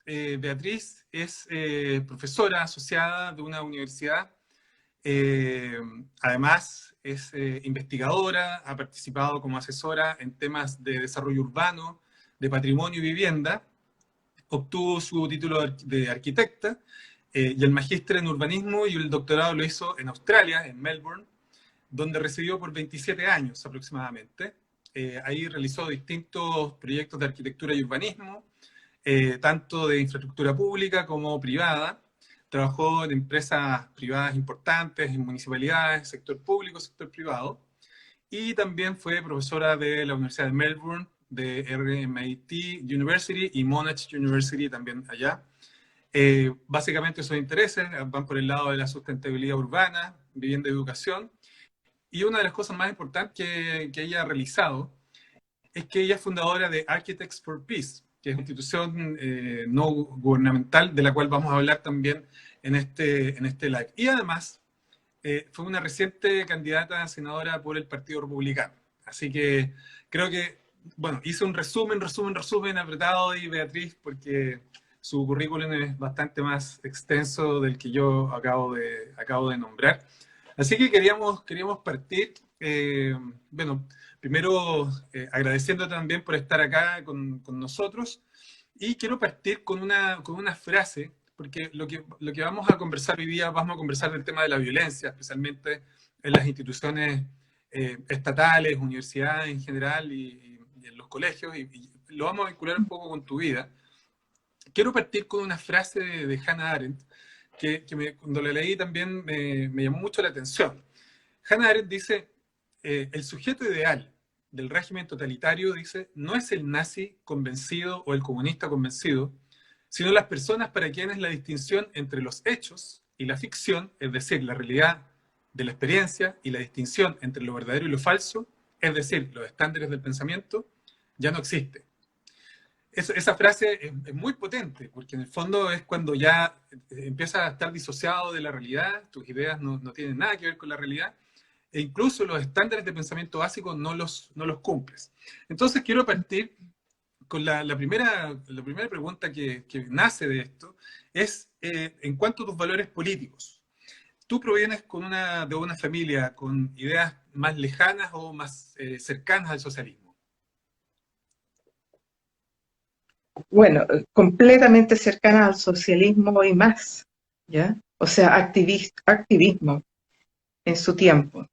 Beatriz es profesora asociada de una universidad. Además, es investigadora, ha participado como asesora en temas de desarrollo urbano, de patrimonio y vivienda. Obtuvo su título de arquitecta y el magíster en urbanismo, y el doctorado lo hizo en Australia, en Melbourne, donde residió por 27 años aproximadamente. Ahí realizó distintos proyectos de arquitectura y urbanismo, tanto de infraestructura pública como privada. Trabajó en empresas privadas importantes, en municipalidades, sector público, sector privado. Y también fue profesora de la Universidad de Melbourne, de RMIT University y Monash University también allá. Básicamente sus intereses van por el lado de la sustentabilidad urbana, vivienda y educación. Y una de las cosas más importantes que ella ha realizado es que ella es fundadora de Architects for Peace, que es una institución no gubernamental de la cual vamos a hablar también en este live. Y además fue una reciente candidata a senadora por el Partido Republicano. Así que creo que, bueno, hice un resumen apretado y Beatriz, porque su currículum es bastante más extenso del que yo acabo de nombrar. Así que queríamos partir, bueno, primero agradeciendo también por estar acá con nosotros, y quiero partir con una frase, porque lo que vamos a conversar hoy día, vamos a conversar del tema de la violencia, especialmente en las instituciones estatales, universidades en general y en los colegios, y lo vamos a vincular un poco con tu vida. Quiero partir con una frase de Hannah Arendt, que cuando la leí también me llamó mucho la atención. Hannah Arendt dice, el sujeto ideal del régimen totalitario, dice, no es el nazi convencido o el comunista convencido, sino las personas para quienes la distinción entre los hechos y la ficción, es decir, la realidad de la experiencia, y la distinción entre lo verdadero y lo falso, es decir, los estándares del pensamiento, ya no existe. Esa frase es muy potente, porque en el fondo es cuando ya empiezas a estar disociado de la realidad, tus ideas no tienen nada que ver con la realidad, e incluso los estándares de pensamiento básicos no los cumples. Entonces quiero partir con la primera pregunta que nace de esto, es en cuanto a tus valores políticos. ¿Tú provienes de una familia con ideas más lejanas o más cercanas al socialismo? Bueno, completamente cercana al socialismo y más, ¿ya? O sea, activismo en su tiempo.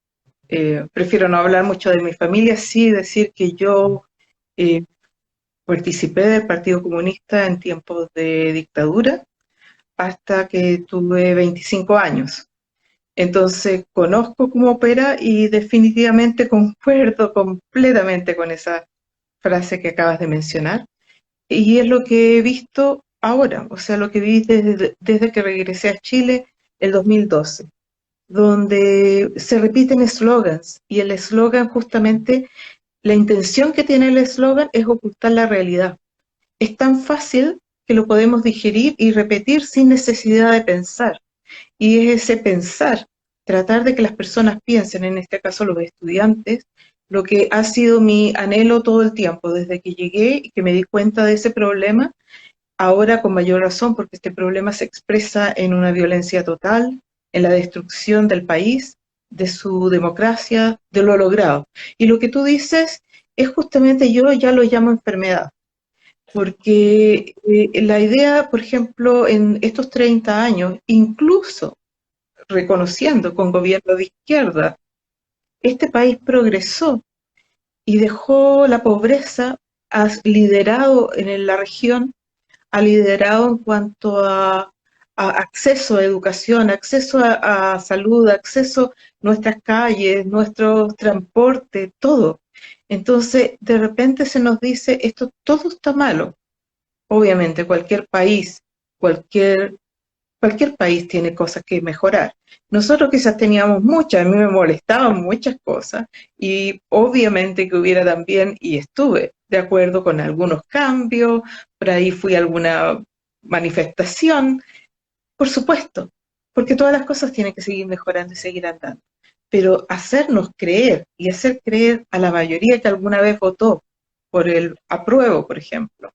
Prefiero no hablar mucho de mi familia, sí decir que yo eh, participé del Partido Comunista en tiempos de dictadura hasta que tuve 25 años. Entonces, conozco cómo opera y definitivamente concuerdo completamente con esa frase que acabas de mencionar. Y es lo que he visto ahora, o sea, lo que vi desde que regresé a Chile el 2012, donde se repiten eslogans y el eslogan justamente, la intención que tiene el eslogan es ocultar la realidad. Es tan fácil que lo podemos digerir y repetir sin necesidad de pensar. Y es ese pensar, tratar de que las personas piensen, en este caso los estudiantes, lo que ha sido mi anhelo todo el tiempo, desde que llegué y que me di cuenta de ese problema, ahora con mayor razón, porque este problema se expresa en una violencia total, en la destrucción del país, de su democracia, de lo logrado. Y lo que tú dices es justamente, yo ya lo llamo enfermedad, porque la idea, por ejemplo, en estos 30 años, incluso reconociendo con gobierno de izquierda, este país progresó y dejó la pobreza, ha liderado en la región, ha liderado en cuanto a acceso a educación, acceso a salud, acceso a nuestras calles, nuestro transporte, todo. Entonces, de repente se nos dice, esto todo está malo. Obviamente, cualquier cualquier país tiene cosas que mejorar. Nosotros quizás teníamos muchas, a mí me molestaban muchas cosas y obviamente que hubiera también, y estuve de acuerdo con algunos cambios, por ahí fui a alguna manifestación, por supuesto, porque todas las cosas tienen que seguir mejorando y seguir andando. Pero hacernos creer y hacer creer a la mayoría que alguna vez votó por el apruebo, por ejemplo,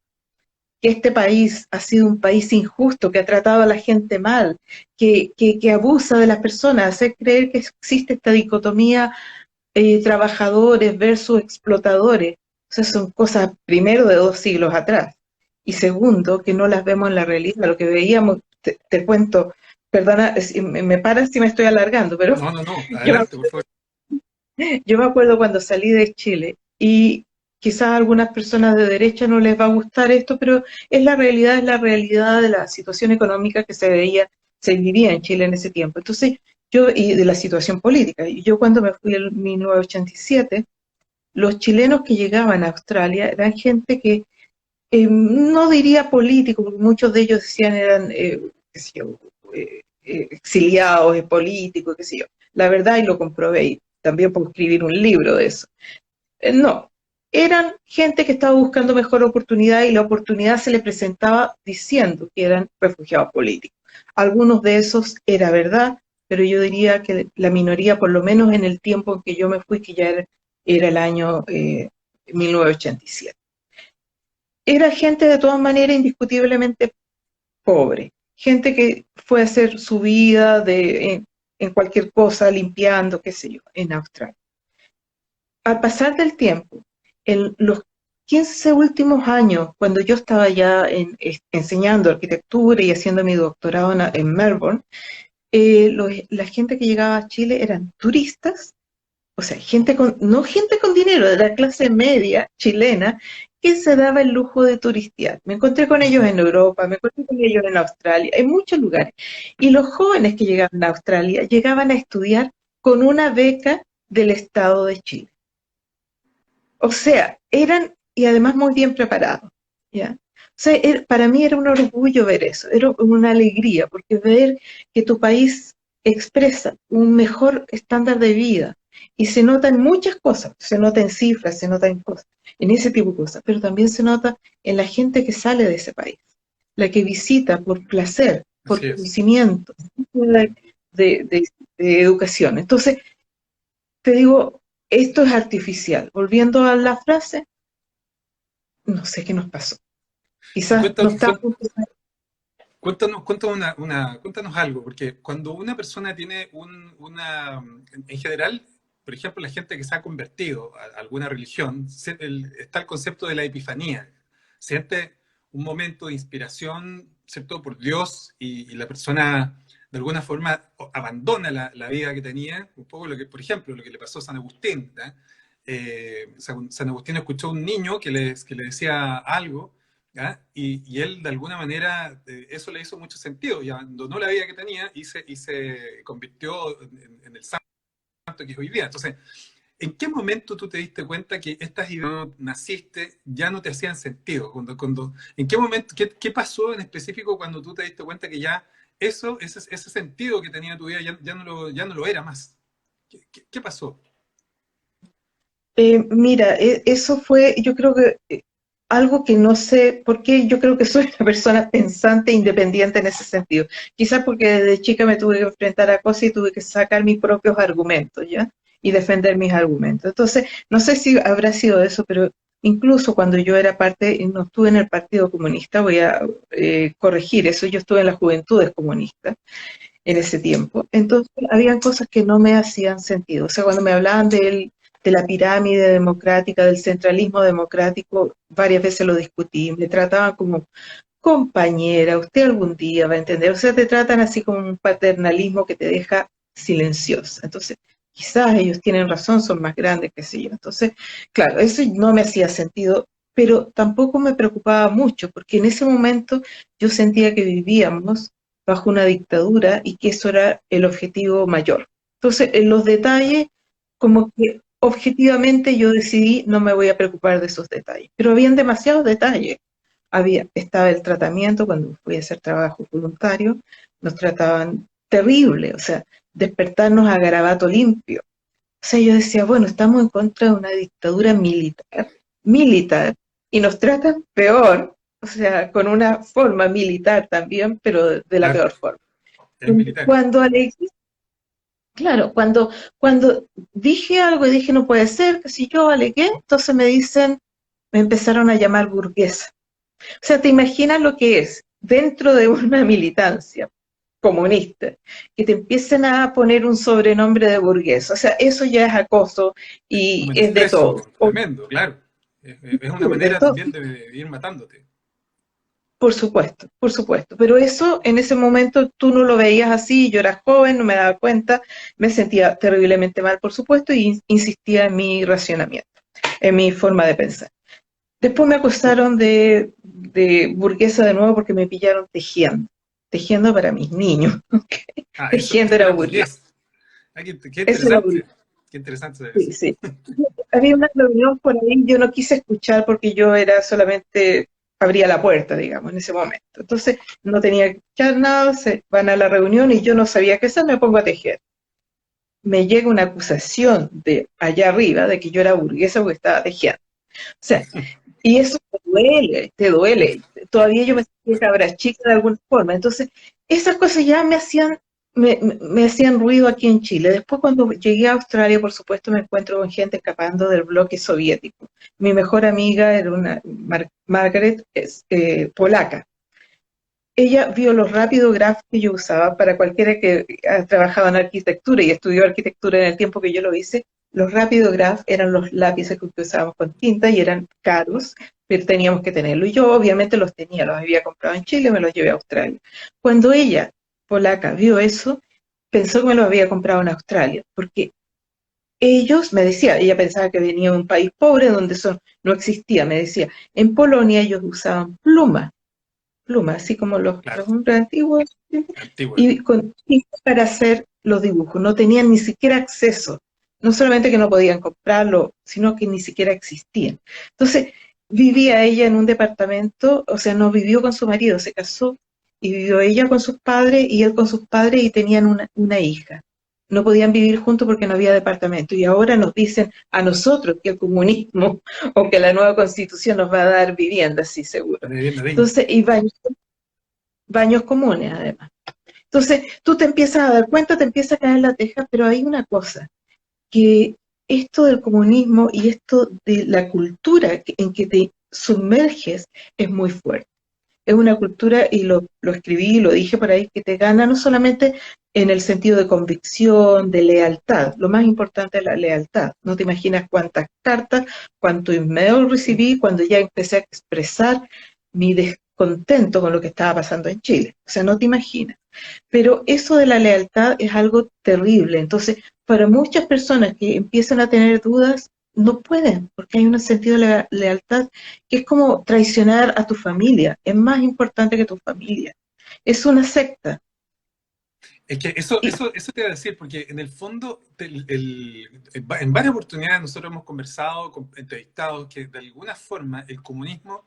que este país ha sido un país injusto, que ha tratado a la gente mal, que abusa de las personas, hacer creer que existe esta dicotomía trabajadores versus explotadores. O sea, son cosas, primero, de 2 siglos atrás. Y segundo, que no las vemos en la realidad. Lo que veíamos, te cuento, perdona, me paras si me estoy alargando, pero No, no, no, yo, adelante, por favor. yo me acuerdo cuando salí de Chile y quizás a algunas personas de derecha no les va a gustar esto, pero es la realidad de la situación económica que se vivía en Chile en ese tiempo. Entonces, y de la situación política. Y yo cuando me fui en 1987, los chilenos que llegaban a Australia eran gente que no diría político, porque muchos de ellos decían eran qué sé yo, exiliados, políticos, qué sé yo. La verdad, y lo comprobé, y también puedo escribir un libro de eso. No, eran gente que estaba buscando mejor oportunidad y la oportunidad se le presentaba diciendo que eran refugiados políticos. Algunos de esos era verdad, pero yo diría que la minoría, por lo menos en el tiempo en que yo me fui, que ya era el año 1987. Era gente de todas maneras indiscutiblemente pobre, gente que fue a hacer su vida en cualquier cosa, limpiando, qué sé yo, en Australia. Al pasar del tiempo, en los 15 últimos años, cuando yo estaba ya enseñando arquitectura y haciendo mi doctorado en Melbourne, la gente que llegaba a Chile eran turistas, o sea, no gente con dinero, de la clase media chilena, que se daba el lujo de turistear. Me encontré con ellos en Europa, me encontré con ellos en Australia, en muchos lugares. Y los jóvenes que llegaban a Australia llegaban a estudiar con una beca del Estado de Chile. O sea, y además muy bien preparados, ¿ya? O sea, para mí era un orgullo ver eso, era una alegría, porque ver que tu país expresa un mejor estándar de vida, y se nota en muchas cosas, se nota en cifras, se nota en cosas, en ese tipo de cosas, pero también se nota en la gente que sale de ese país, la que visita por placer, por Así es. conocimiento, de educación. Entonces, te digo, esto es artificial. Volviendo a la frase, no sé qué nos pasó. Y Quizás no está. cuéntanos, cuéntanos algo, porque cuando una persona tiene en general, por ejemplo, la gente que se ha convertido a alguna religión, está el concepto de la epifanía. Siente un momento de inspiración, ¿cierto?, por Dios, y la persona de alguna forma abandona la vida que tenía, un poco lo que, por ejemplo, lo que le pasó a San Agustín, ¿no? San Agustín escuchó a un niño que le decía algo, ¿ya? Y él, de alguna manera, eso le hizo mucho sentido y abandonó la vida que tenía y se convirtió en el santo que es hoy día. Entonces, ¿en qué momento tú te diste cuenta que estas ideas cuando naciste ya no te hacían sentido? ¿En qué momento, qué pasó en específico cuando tú te diste cuenta que ya ese sentido que tenía tu vida ya no lo era más? ¿Qué pasó? Mira, eso fue, yo creo que algo que no sé, porque yo creo que soy una persona pensante e independiente en ese sentido. Quizás porque desde chica me tuve que enfrentar a cosas y tuve que sacar mis propios argumentos, ¿ya? Y defender mis argumentos. Entonces, no sé si habrá sido eso, pero incluso cuando yo era no estuve en el Partido Comunista, voy a corregir eso, yo estuve en las Juventudes Comunistas en ese tiempo. Entonces, habían cosas que no me hacían sentido. O sea, cuando me hablaban de la pirámide democrática, del centralismo democrático, varias veces lo discutí, me trataban como compañera, usted algún día va a entender, o sea, te tratan así como un paternalismo que te deja silenciosa. Entonces, quizás ellos tienen razón, son más grandes que yo. Entonces, claro, eso no me hacía sentido, pero tampoco me preocupaba mucho, porque en ese momento yo sentía que vivíamos bajo una dictadura y que eso era el objetivo mayor. Entonces, en los detalles, como que objetivamente yo decidí no me voy a preocupar de esos detalles, pero habían demasiados detalles. Estaba el tratamiento cuando fui a hacer trabajo voluntario, nos trataban terrible, o sea, despertarnos a garabato limpio. O sea, yo decía, bueno, estamos en contra de una dictadura militar, y nos tratan peor, o sea, con una forma militar también, pero de la Claro, peor forma. es militar. Cuando Alexis, claro, cuando dije algo y dije no puede ser, que si yo alegué, entonces me empezaron a llamar burguesa. O sea, ¿te imaginas lo que es dentro de una militancia comunista, que te empiecen a poner un sobrenombre de burgués? O sea, eso ya es acoso Un y es de todo. menosprecio tremendo, claro. Es una De manera todo. también de ir matándote. Por supuesto, pero eso en ese momento tú no lo veías así, yo era joven, no me daba cuenta, me sentía terriblemente mal, por supuesto, y insistía en mi racionamiento, en mi forma de pensar. Después me acusaron de burguesa de nuevo porque me pillaron tejiendo para mis niños. Ah, Tejiendo eso era era burgués, burgués. Ah, qué eso era interesante. burgués, Qué interesante sí, eso. sí. Había una reunión por ahí, yo no quise escuchar porque yo era solamente, abría la puerta, digamos, en ese momento. Entonces no tenía que escuchar nada, se van a la reunión y yo no sabía qué hacer, me pongo a tejer. Me llega una acusación de allá arriba de que yo era burguesa porque estaba tejiendo. O sea, y eso te duele, te duele. Todavía yo me sentía cabra chica de alguna forma. Entonces, esas cosas ya me hacían ruido aquí en Chile. Después, cuando llegué a Australia, por supuesto, me encuentro con gente escapando del bloque soviético. Mi mejor amiga era una Margaret, polaca. Ella vio los rápido graph que yo usaba para cualquiera que ha trabajado en arquitectura y estudió arquitectura en el tiempo que yo lo hice. Los rápido graph eran los lápices que usábamos con tinta y eran caros, pero teníamos que tenerlo. Y yo obviamente los tenía, los había comprado en Chile y me los llevé a Australia. Cuando ella, polaca, vio eso, pensó que me los había comprado en Australia, porque ellos, me decía, ella pensaba que venía de un país pobre donde eso no existía, me decía, en Polonia ellos usaban plumas, así como Claro, los hombres antiguos, ¿sí? antigua. Y con tinta para hacer los dibujos. No tenían ni siquiera acceso. No solamente que no podían comprarlo, sino que ni siquiera existían. Entonces, vivía ella en un departamento, o sea, no vivió con su marido, se casó y vivió ella con sus padres y él con sus padres y tenían una hija. No podían vivir juntos porque no había departamento. Y ahora nos dicen a nosotros que el comunismo o que la nueva constitución nos va a dar vivienda, sí, seguro. Una vivienda digna. Entonces, y baños comunes además. Entonces, tú te empiezas a dar cuenta, te empieza a caer la teja, pero hay una cosa, que esto del comunismo y esto de la cultura en que te sumerges es muy fuerte. Es una cultura, y lo escribí y lo dije por ahí, que te gana no solamente en el sentido de convicción, de lealtad. Lo más importante es la lealtad. No te imaginas cuántas cartas, cuánto email recibí cuando ya empecé a expresar mi descontento con lo que estaba pasando en Chile. O sea, no te imaginas. Pero eso de la lealtad es algo terrible. Entonces, para muchas personas que empiezan a tener dudas, no pueden, porque hay un sentido de lealtad que es como traicionar a tu familia. Es más importante que tu familia. Es una secta. Es que Y eso te iba a decir, porque en el fondo, en varias oportunidades nosotros hemos conversado con entrevistados que de alguna forma el comunismo,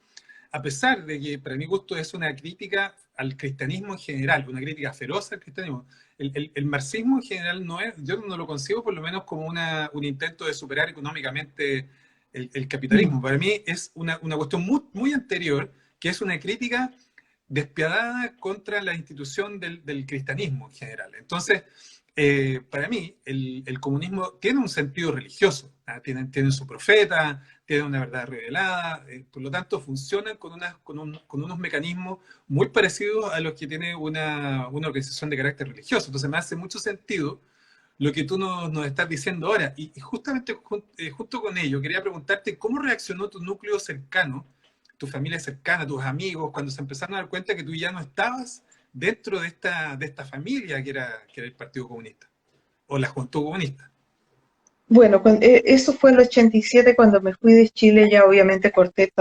a pesar de que para mi gusto es una crítica al cristianismo en general, una crítica feroz al cristianismo, el marxismo en general no es, yo no lo concibo por lo menos como un intento de superar económicamente el capitalismo. Para mí es una cuestión muy anterior, que es una crítica despiadada contra la institución del cristianismo en general. Entonces, para mí, el comunismo tiene un sentido religioso, ¿ah? Tiene su profeta, tiene una verdad revelada, por lo tanto, funcionan con unos mecanismos muy parecidos a los que tiene una organización de carácter religioso. Entonces, me hace mucho sentido lo que tú nos estás diciendo ahora. Y justamente junto con ello, quería preguntarte cómo reaccionó tu núcleo cercano, tu familia cercana, tus amigos, cuando se empezaron a dar cuenta que tú ya no estabas dentro de esta familia que era el Partido Comunista o la Juventud Comunista. bueno, eso fue el 87 cuando me fui de Chile, ya obviamente corté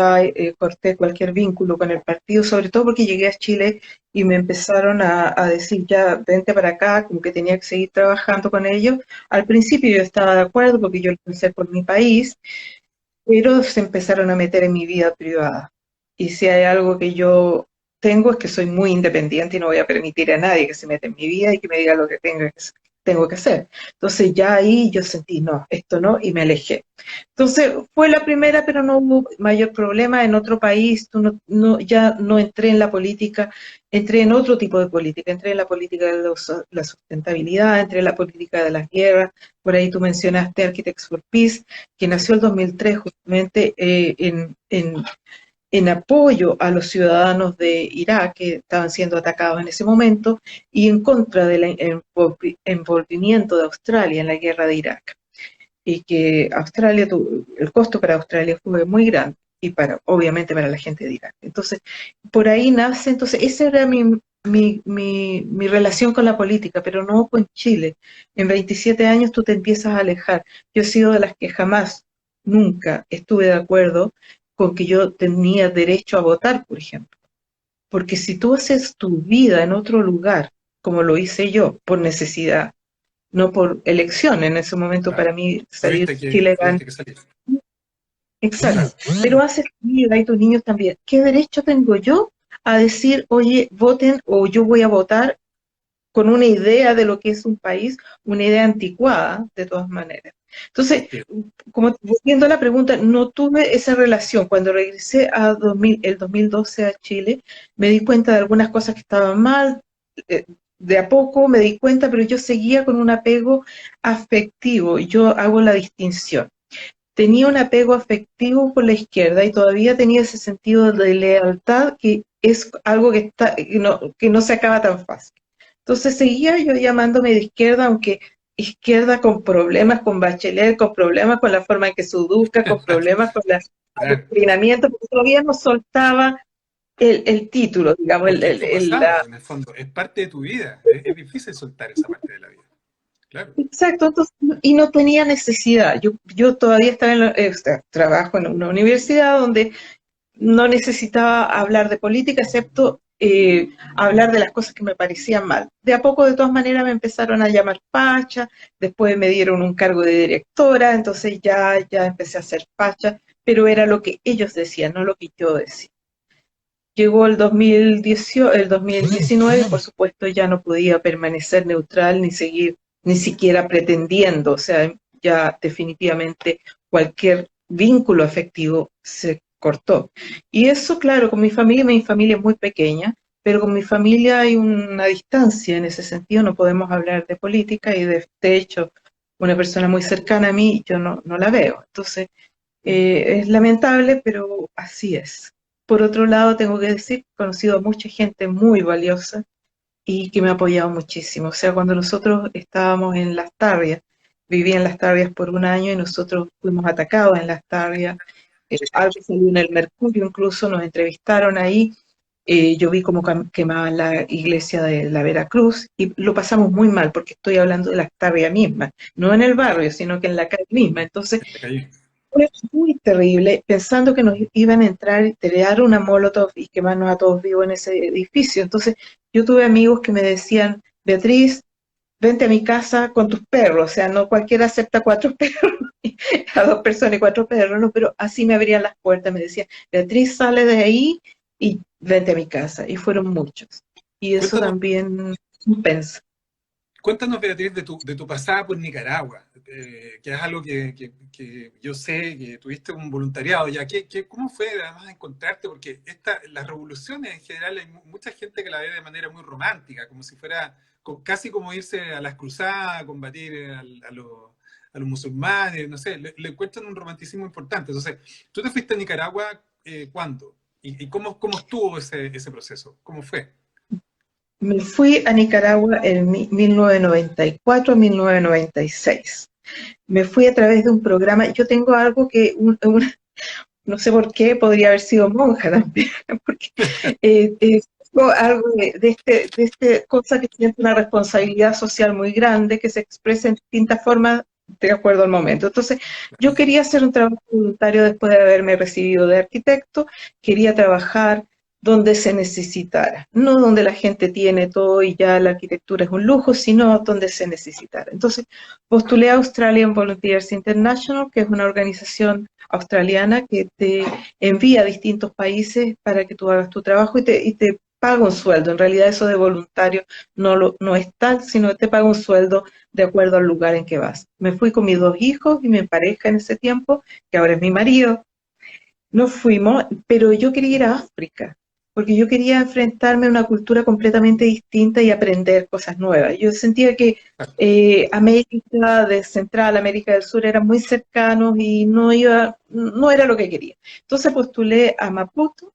cualquier vínculo con el partido, sobre todo porque llegué a Chile y me empezaron a decir ya, vente para acá, como que tenía que seguir trabajando con ellos. Al principio yo estaba de acuerdo porque yo lo pensé por mi país, pero se empezaron a meter en mi vida privada. Y si hay algo que yo tengo es que soy muy independiente y no voy a permitir a nadie que se meta en mi vida y que me diga lo que tengo que hacer. Entonces ya ahí yo sentí, no, esto no, y me alejé. Entonces fue la primera, pero no hubo mayor problema. En otro país ya no entré en la política, entré en otro tipo de política, entré en la política de la sustentabilidad, entré en la política de las guerras. Por ahí tú mencionaste Architects for Peace, que nació el 2003 justamente en apoyo a los ciudadanos de Irak que estaban siendo atacados en ese momento y en contra del envolvimiento de Australia en la guerra de Irak. Y que Australia el costo para Australia fue muy grande y obviamente para la gente de Irak. Entonces, por ahí nace, entonces esa era mi relación con la política, pero no con Chile. En 27 años tú te empiezas a alejar. Yo he sido de las que jamás, nunca estuve de acuerdo con que yo tenía derecho a votar, por ejemplo. Porque si tú haces tu vida en otro lugar, como lo hice yo, por necesidad, no por elección, en ese momento Claro. para mí salir de Chile era... Tuviste que salir. Exacto, pero haces tu vida y tus niños también. ¿Qué derecho tengo yo a decir, oye, voten o yo voy a votar con una idea de lo que es un país, una idea anticuada, de todas maneras? Entonces, Sí. como volviendo a la pregunta, no tuve esa relación. Cuando regresé el 2012 a Chile, me di cuenta de algunas cosas que estaban mal, de a poco me di cuenta, pero yo seguía con un apego afectivo. Yo hago la distinción. Tenía un apego afectivo por la izquierda y todavía tenía ese sentido de lealtad que es algo que no se acaba tan fácil. Entonces seguía yo llamándome de izquierda, aunque izquierda con problemas con Bachelet, con problemas con la forma en que se educa, con problemas con el Claro. adoctrinamiento, porque todavía no soltaba el título, digamos, Porque es tu pasado, en el fondo, es parte de tu vida. Es difícil soltar esa parte de la vida. Claro. exacto, entonces, y no tenía necesidad. Yo todavía estaba trabajo en una universidad donde no necesitaba hablar de política, excepto hablar de las cosas que me parecían mal. De a poco, de todas maneras, me empezaron a llamar Pacha, después me dieron un cargo de directora, entonces ya empecé a ser Pacha, pero era lo que ellos decían, no lo que yo decía. Llegó el 2019, por supuesto ya no podía permanecer neutral ni seguir ni siquiera pretendiendo, o sea, ya definitivamente cualquier vínculo afectivo se cortó. Y eso, claro, con mi familia es muy pequeña, pero con mi familia hay una distancia en ese sentido, no podemos hablar de política y de hecho una persona muy cercana a mí yo no la veo. Entonces, es lamentable, pero así es. Por otro lado, tengo que decir, he conocido a mucha gente muy valiosa y que me ha apoyado muchísimo. O sea, cuando nosotros estábamos en Las Tarrias, viví en Las Tarrias por un año y nosotros fuimos atacados en Las Tarrias, algo salió en el Mercurio, incluso nos entrevistaron ahí. Yo vi cómo quemaban la iglesia de la Veracruz y lo pasamos muy mal porque estoy hablando de Las Tarrias misma, no en el barrio, sino que en la calle misma. Entonces, En la calle. fue muy terrible, pensando que nos iban a entrar y tirar una molotov y quemarnos a todos vivos en ese edificio. Entonces, yo tuve amigos que me decían, Beatriz, vente a mi casa con tus perros, o sea, no cualquiera acepta 4 perros, a 2 personas y 4 perros, no, pero así me abrían las puertas, me decían, Beatriz, sale de ahí y vente a mi casa. Y fueron muchos. Y eso Cuéntanos, también compensa. Cuéntanos, Beatriz, de tu pasada por Nicaragua, que es algo que yo sé que tuviste un voluntariado ya. ¿Cómo fue además encontrarte? Porque las revoluciones en general hay mucha gente que la ve de manera muy romántica, como si fuera casi como irse a las cruzadas, a combatir a los musulmanes, no sé, le encuentran un romanticismo importante. Entonces, tú te fuiste a Nicaragua, ¿cuándo? ¿Y cómo estuvo ese proceso? ¿Cómo fue? Me fui a Nicaragua en 1994 a 1996. Me fui a través de un programa. Yo tengo algo que, no sé por qué, podría haber sido monja también, porque tengo algo de este cosa que tiene una responsabilidad social muy grande, que se expresa en distintas formas de acuerdo al momento. Entonces, yo quería hacer un trabajo voluntario después de haberme recibido de arquitecto, quería trabajar donde se necesitara, no donde la gente tiene todo y ya la arquitectura es un lujo, sino donde se necesitara. Entonces, postulé a Australian Volunteers International, que es una organización australiana que te envía a distintos países para que tú hagas tu trabajo y te paga un sueldo. En realidad eso de voluntario no es tal, sino que te paga un sueldo de acuerdo al lugar en que vas. Me fui con mis 2 hijos y mi pareja en ese tiempo, que ahora es mi marido. Nos fuimos, pero yo quería ir a África, porque yo quería enfrentarme a una cultura completamente distinta y aprender cosas nuevas. Yo sentía que América de Central, América del Sur eran muy cercanos y no era lo que quería. Entonces postulé a Maputo,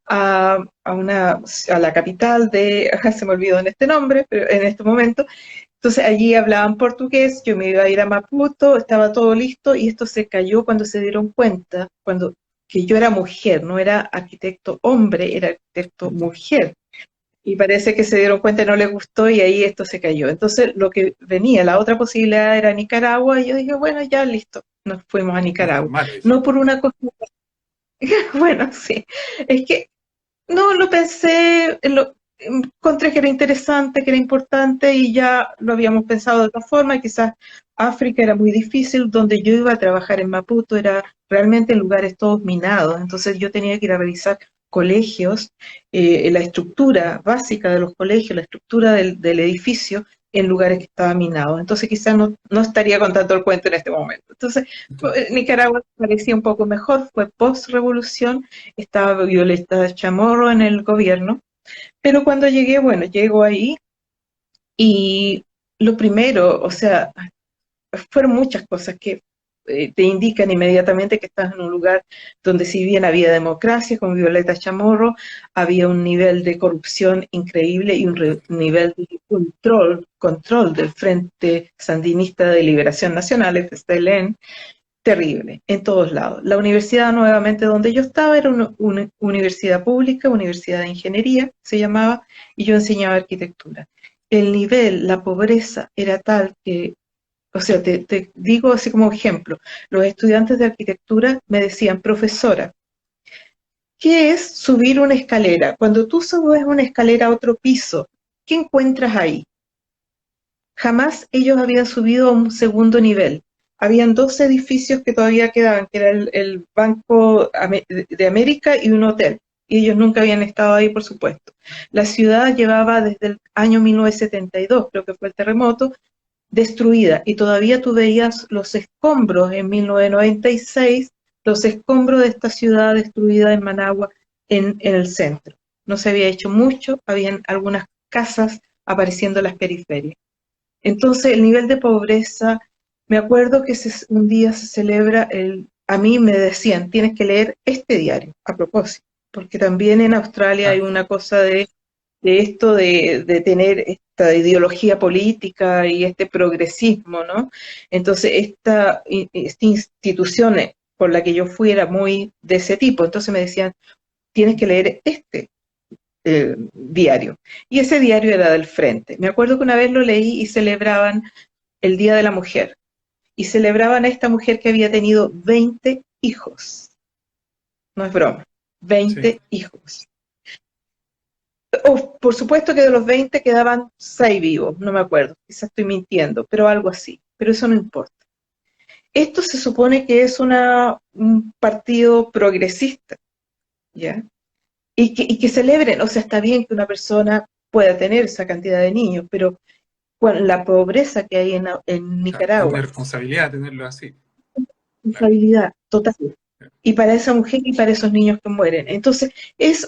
a la capital de, se me olvidó en este nombre, pero en este momento. Entonces allí hablaban portugués, yo me iba a ir a Maputo, estaba todo listo y esto se cayó cuando se dieron cuenta, cuando que yo era mujer, no era arquitecto hombre, era arquitecto mujer. Y parece que se dieron cuenta y no les gustó y ahí esto se cayó. Entonces lo que venía, la otra posibilidad era Nicaragua y yo dije, bueno, ya listo, nos fuimos a Más Nicaragua. formal, No dije. por una cosa, bueno, sí, es que no, lo pensé, encontré que era interesante, que era importante y ya lo habíamos pensado de otra forma. Quizás África era muy difícil, donde yo iba a trabajar en Maputo era realmente en lugares todos minados, entonces yo tenía que ir a revisar colegios, la estructura básica de los colegios, la estructura del edificio en lugares que estaban minados. Entonces quizás no estaría contando el cuento en este momento. Entonces Nicaragua parecía un poco mejor, fue post-revolución, estaba Violeta Chamorro en el gobierno, pero cuando llegué, bueno, llego ahí y lo primero, o sea, fueron muchas cosas que te indican inmediatamente que estás en un lugar donde si bien había democracia con Violeta Chamorro, había un nivel de corrupción increíble y un nivel de control del Frente Sandinista de Liberación Nacional, FSLN, terrible, en todos lados. La universidad nuevamente donde yo estaba era una universidad pública, universidad de ingeniería se llamaba, y yo enseñaba arquitectura. El nivel, la pobreza era tal que, o sea, te digo así como ejemplo, los estudiantes de arquitectura me decían, profesora, ¿qué es subir una escalera? Cuando tú subes una escalera a otro piso, ¿qué encuentras ahí? Jamás ellos habían subido a un segundo nivel. Habían dos edificios que todavía quedaban, que era el Banco de América y un hotel. Y ellos nunca habían estado ahí, por supuesto. La ciudad llevaba desde el año 1972, creo que fue el terremoto, destruida. Y todavía tú veías los escombros en 1996, los escombros de esta ciudad destruida en Managua, en el centro. No se había hecho mucho, habían algunas casas apareciendo en las periferias. Entonces, el nivel de pobreza, me acuerdo que un día se celebra a mí me decían, tienes que leer este diario, a propósito, porque también en Australia hay Ah, una cosa de esto de tener esta ideología política y este progresismo, ¿no? Entonces, esta institución por la que yo fui era muy de ese tipo, entonces me decían, tienes que leer este diario. Y ese diario era del Frente. Me acuerdo que una vez lo leí y celebraban el Día de la Mujer. Y celebraban a esta mujer que había tenido 20 hijos. No es broma. sí. 20 hijos. Por supuesto que de los 20 quedaban 6 vivos, no me acuerdo, quizás estoy mintiendo, pero algo así. Pero eso no importa. Esto se supone que es un partido progresista, ¿ya? Y que celebren, o sea, está bien que una persona pueda tener esa cantidad de niños, pero con la pobreza que hay en Claro, es una Nicaragua, responsabilidad tenerlo así. Claro. responsabilidad total. Y para esa mujer y para esos niños que mueren. Entonces, es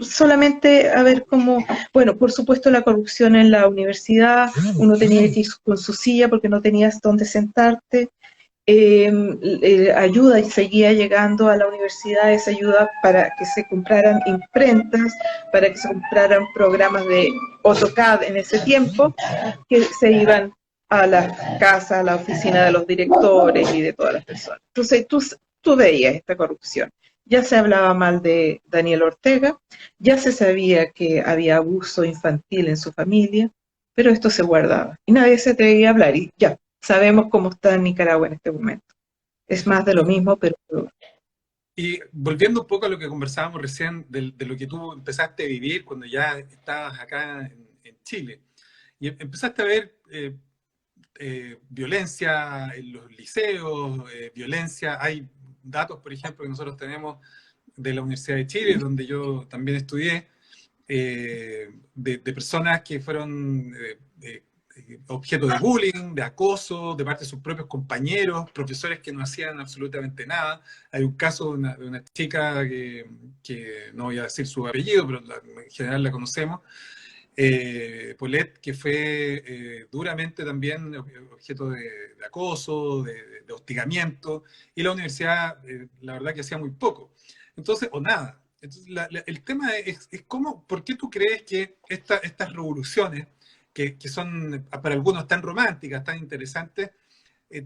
solamente a ver cómo, bueno, por supuesto la corrupción en la universidad, uno tenía que ir con su silla porque no tenías dónde sentarte, ayuda y seguía llegando a la universidad esa ayuda para que se compraran imprentas, para que se compraran programas de AutoCAD en ese tiempo, que se iban a la casa, a la oficina de los directores y de todas las personas. Entonces tú veías esta corrupción. Ya se hablaba mal de Daniel Ortega, ya se sabía que había abuso infantil en su familia, pero esto se guardaba y nadie se atrevía a hablar y ya, sabemos cómo está en Nicaragua en este momento. Es más de lo Y, mismo, pero y volviendo un poco a lo que conversábamos recién, de lo que tú empezaste a vivir cuando ya estabas acá en Chile, y empezaste a ver violencia en los liceos, violencia, hay datos, por ejemplo, que nosotros tenemos de la Universidad de Chile, donde yo también estudié, de personas que fueron objeto de bullying, de acoso, de parte de sus propios compañeros, profesores que no hacían absolutamente nada. Hay un caso de una chica que no voy a decir su apellido, pero en general la conocemos, Paulette, que fue duramente también objeto de acoso, de hostigamiento, y la universidad, la verdad que hacía muy poco. Entonces, o nada. Entonces, el tema es cómo, ¿por qué tú crees que estas revoluciones, que son para algunos tan románticas, tan interesantes,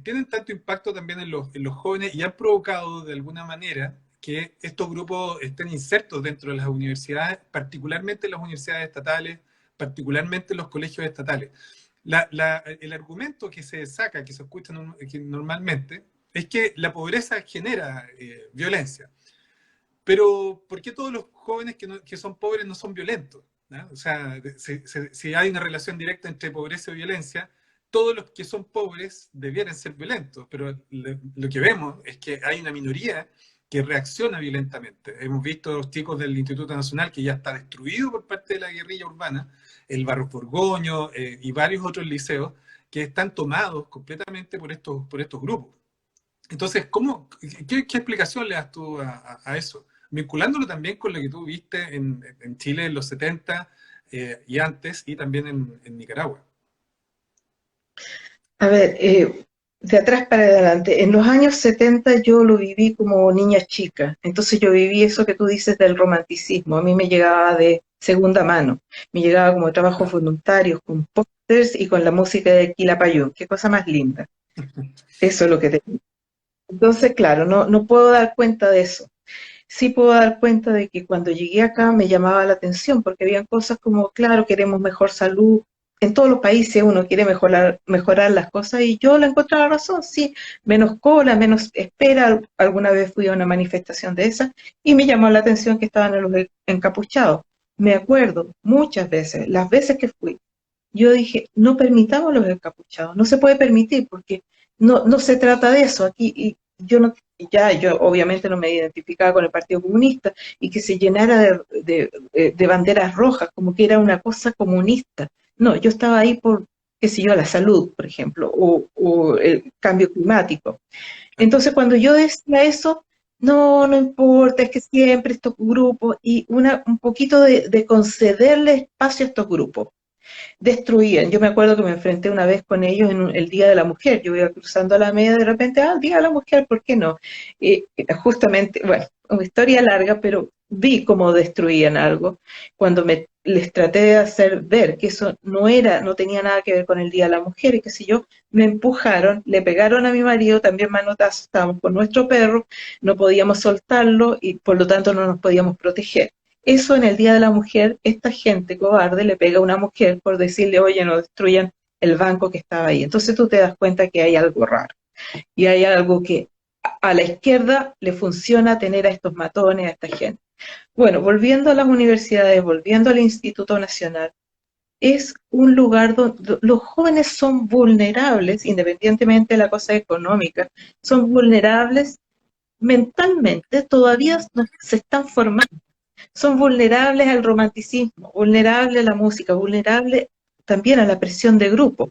tienen tanto impacto también en los jóvenes y han provocado de alguna manera que estos grupos estén insertos dentro de las universidades, particularmente en las universidades estatales, particularmente en los colegios estatales? El argumento que se saca, que se escucha normalmente, es que la pobreza genera violencia. Pero, ¿por qué todos los jóvenes que son pobres no son violentos? ¿No? O sea, si hay una relación directa entre pobreza y violencia, todos los que son pobres debieran ser violentos, pero lo que vemos es que hay una minoría que reacciona violentamente. Hemos visto a los chicos del Instituto Nacional que ya está destruido por parte de la guerrilla urbana, el Barros Borgoño y varios otros liceos que están tomados completamente por estos grupos. Entonces, qué explicación le das tú a eso? Vinculándolo también con lo que tú viste en Chile en los 70 y antes, y también en Nicaragua. A ver, de atrás para adelante, en los años 70 yo lo viví como niña chica, entonces yo viví eso que tú dices del romanticismo, a mí me llegaba de segunda mano, me llegaba como trabajos voluntarios, con pósters y con la música de Quilapayún, qué cosa más linda, eso es lo que tenía. Entonces, claro, no puedo dar cuenta de eso. Sí puedo dar cuenta de que cuando llegué acá me llamaba la atención, porque habían cosas como, claro, queremos mejor salud. En todos los países uno quiere mejorar las cosas y yo le encuentro la razón, sí, menos cola, menos espera. Alguna vez fui a una manifestación de esas y me llamó la atención que estaban los encapuchados. Me acuerdo muchas veces, las veces que fui, yo dije, no permitamos los encapuchados, no se puede permitir porque no se trata de eso. Aquí y yo obviamente no me identificaba con el Partido Comunista y que se llenara de banderas rojas, como que era una cosa comunista. No, yo estaba ahí por, qué sé yo, la salud, por ejemplo, o el cambio climático. Entonces, cuando yo decía eso, no importa, es que siempre estos grupos, y un poquito de concederle espacio a estos grupos destruían. Yo me acuerdo que me enfrenté una vez con ellos en el Día de la Mujer. Yo iba cruzando la media de repente, el Día de la Mujer, ¿por qué no? Justamente, bueno, una historia larga, pero vi cómo destruían algo cuando les traté de hacer ver que eso no tenía nada que ver con el Día de la Mujer y qué sé yo, me empujaron, le pegaron a mi marido, también manotazos, estábamos con nuestro perro, no podíamos soltarlo y por lo tanto no nos podíamos proteger. Eso en el Día de la Mujer, esta gente cobarde le pega a una mujer por decirle, oye, no destruyan el banco que estaba ahí. Entonces tú te das cuenta que hay algo raro. Y hay algo que a la izquierda le funciona tener a estos matones, a esta gente. Bueno, volviendo a las universidades, volviendo al Instituto Nacional, es un lugar donde los jóvenes son vulnerables, independientemente de la cosa económica, son vulnerables mentalmente, todavía no se están formando. Son vulnerables al romanticismo, vulnerables a la música, vulnerables también a la presión de grupo.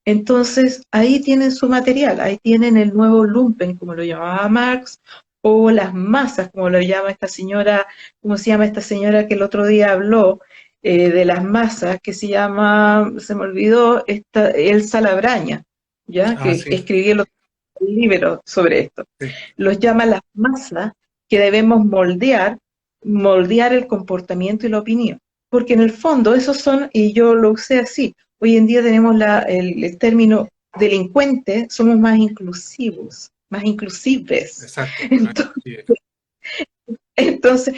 Entonces, ahí tienen su material, ahí tienen el nuevo lumpen, como lo llamaba Marx, o las masas, como lo llama esta señora, ¿cómo se llama esta señora que el otro día habló de las masas, que se llama, se me olvidó, Elsa Labraña, ¿ya? Que Sí. escribió los libros sobre esto. Sí. Los llama las masas que debemos moldear el comportamiento y la opinión. Porque en el fondo esos son, y yo lo usé así, hoy en día tenemos el término delincuente, somos más inclusivos, más inclusives. Exacto. Entonces,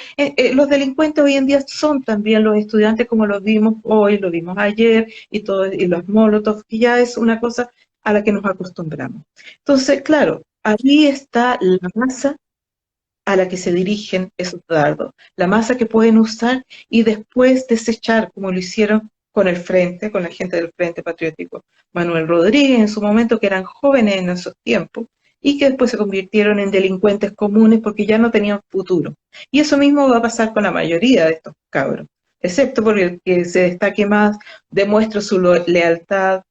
los delincuentes hoy en día son también los estudiantes como los vimos hoy, lo vimos ayer, y los Molotov, y ya es una cosa a la que nos acostumbramos. Entonces, claro, ahí está la masa a la que se dirigen esos dardos, la masa que pueden usar y después desechar, como lo hicieron con el Frente, con la gente del Frente Patriótico, Manuel Rodríguez en su momento, que eran jóvenes en esos tiempos, y que después se convirtieron en delincuentes comunes porque ya no tenían futuro. Y eso mismo va a pasar con la mayoría de estos cabros. excepto por el que se destaque más, demuestre su lealtad